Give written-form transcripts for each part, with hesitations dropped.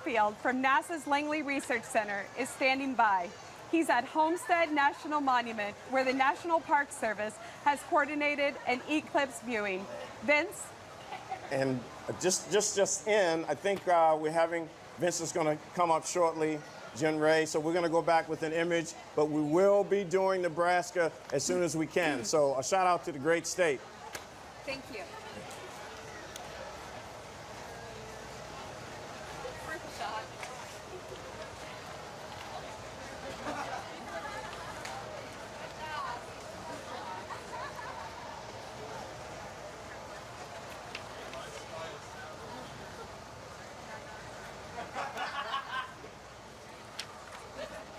Hadfield from NASA's Langley Research Center is standing by. He's at Homestead National Monument, where the National Park Service has coordinated an eclipse viewing. Vince? And just in, I think we're having, Vince is going to come up shortly, Jen Ray, so we're going to go back with an image, but we will be doing Nebraska as soon as we can. So a shout out to the great state. Thank you.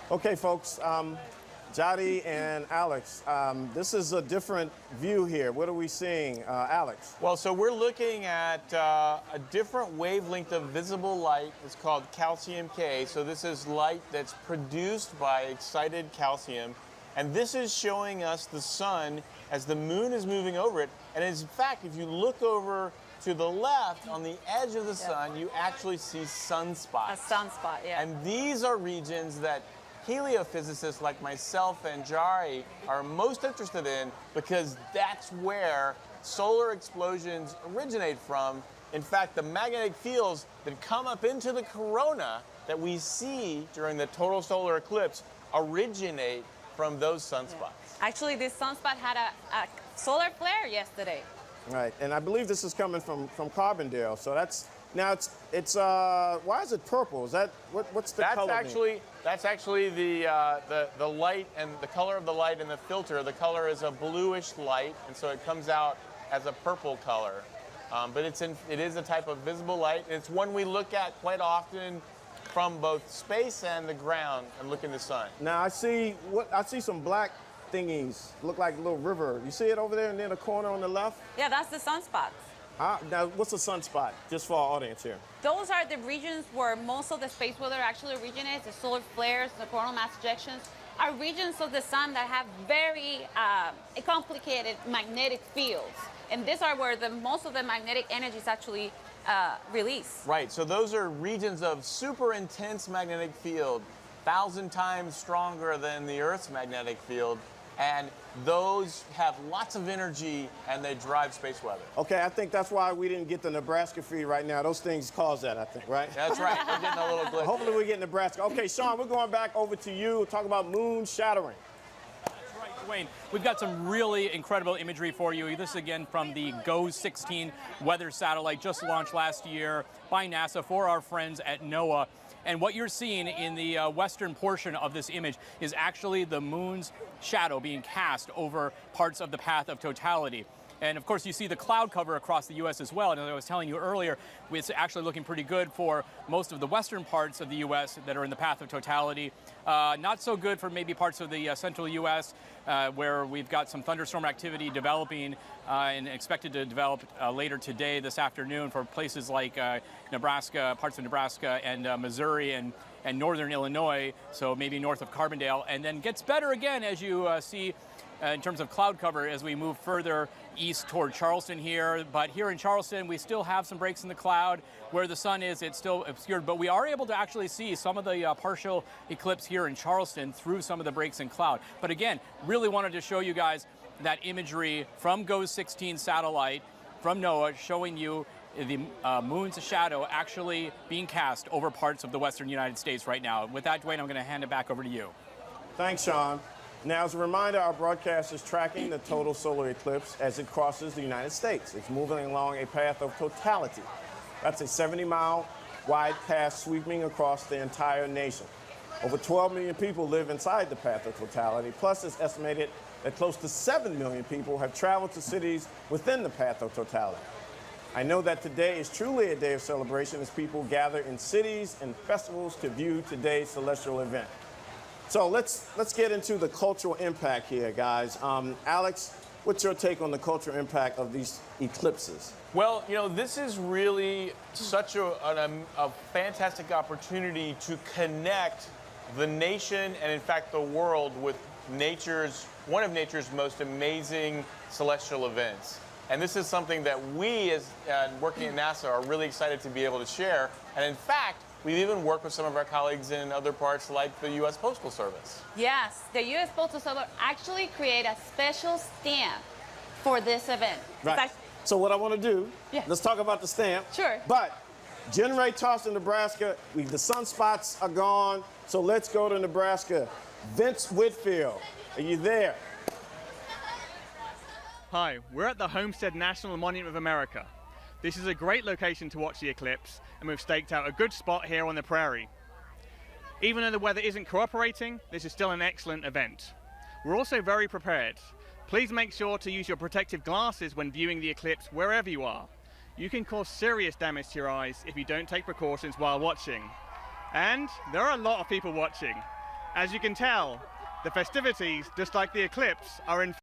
Okay, folks, Jadi and Alex, this is a different view here. What are we seeing, Alex? Well, so we're looking at a different wavelength of visible light. It's called calcium K. So this is light that's produced by excited calcium. And this is showing us the sun as the moon is moving over it. And in fact, if you look over to the left, on the edge of the sun, you actually see sunspots. A sunspot, yeah. And these are regions that heliophysicists like myself and Jari are most interested in, because that's where solar explosions originate from. In fact, the magnetic fields that come up into the corona that we see during the total solar eclipse originate from those sunspots. Yeah. Actually, this sunspot had a solar flare yesterday. Right, and I believe this is coming from Carbondale. So that's, now it's why is it purple? Is that, what's the color? That's actually the light, and the color of the light in the filter. The color is a bluish light, and so it comes out as a purple color. But it is a type of visible light. It's one we look at quite often from both space and the ground, and look in the sun. Now I see some black thingies, look like a little river. You see it over there near the corner on the left? Yeah, that's the sunspots. Now, what's a sunspot, just for our audience here? Those are the regions where most of the space weather actually originates. The solar flares, the coronal mass ejections are regions of the sun that have very complicated magnetic fields. And these are where most of the magnetic energy is actually released. Right, so those are regions of super intense magnetic field, 1,000 times stronger than the Earth's magnetic field. And those have lots of energy, and they drive space weather. Okay, I think that's why we didn't get the Nebraska feed right now. Those things cause that, I think, right? That's right. We're getting a little glitch. Hopefully we get Nebraska. Okay, Sean, we're going back over to you. Talk about moon shattering. That's right, Dwayne. We've got some really incredible imagery for you. This is again from the GOES-16 weather satellite, just launched last year by NASA for our friends at NOAA. And what you're seeing in the western portion of this image is actually the moon's shadow being cast over parts of the path of totality. And of course, you see the cloud cover across the U.S. as well. And as I was telling you earlier, it's actually looking pretty good for most of the western parts of the U.S. that are in the path of totality. Not so good for maybe parts of the central U.S. Where we've got some thunderstorm activity developing and expected to develop later today, this afternoon, for places like Nebraska, parts of Nebraska and Missouri and northern Illinois, so maybe north of Carbondale, and then gets better again as you see in terms of cloud cover as we move further east toward Charleston here. But here in Charleston, we still have some breaks in the cloud. Where the sun is, it's still obscured, but we are able to actually see some of the partial eclipse here in Charleston through some of the breaks in cloud. But again, really wanted to show you guys that imagery from GOES-16 satellite from NOAA, showing you the moon's shadow actually being cast over parts of the western United States right now. With that, Dwayne, I'm going to hand it back over to you. Thanks, Sean. Now, as a reminder, our broadcast is tracking the total solar eclipse as it crosses the United States. It's moving along a path of totality. That's a 70-mile wide path sweeping across the entire nation. Over 12 million people live inside the path of totality. Plus, it's estimated that close to 7 million people have traveled to cities within the path of totality. I know that today is truly a day of celebration as people gather in cities and festivals to view today's celestial event. So let's get into the cultural impact here, guys. Alex, what's your take on the cultural impact of these eclipses? Well, you know, this is really such a fantastic opportunity to connect the nation and, in fact, the world with one of nature's most amazing celestial events. And this is something that we, as working at NASA, are really excited to be able to share. And in fact, We've even worked with some of our colleagues in other parts like the U.S. Postal Service. Yes, the U.S. Postal Service actually created a special stamp for this event. Right. So what I want to do, let's talk about the stamp. Sure. But Jen Ray Tossin, Nebraska, the sunspots are gone, so let's go to Nebraska. Vince Whitfield, are you there? Hi, we're at the Homestead National Monument of America. This is a great location to watch the eclipse, and we've staked out a good spot here on the prairie. Even though the weather isn't cooperating, this is still an excellent event. We're also very prepared. Please make sure to use your protective glasses when viewing the eclipse wherever you are. You can cause serious damage to your eyes if you don't take precautions while watching. And there are a lot of people watching. As you can tell, the festivities, just like the eclipse, are in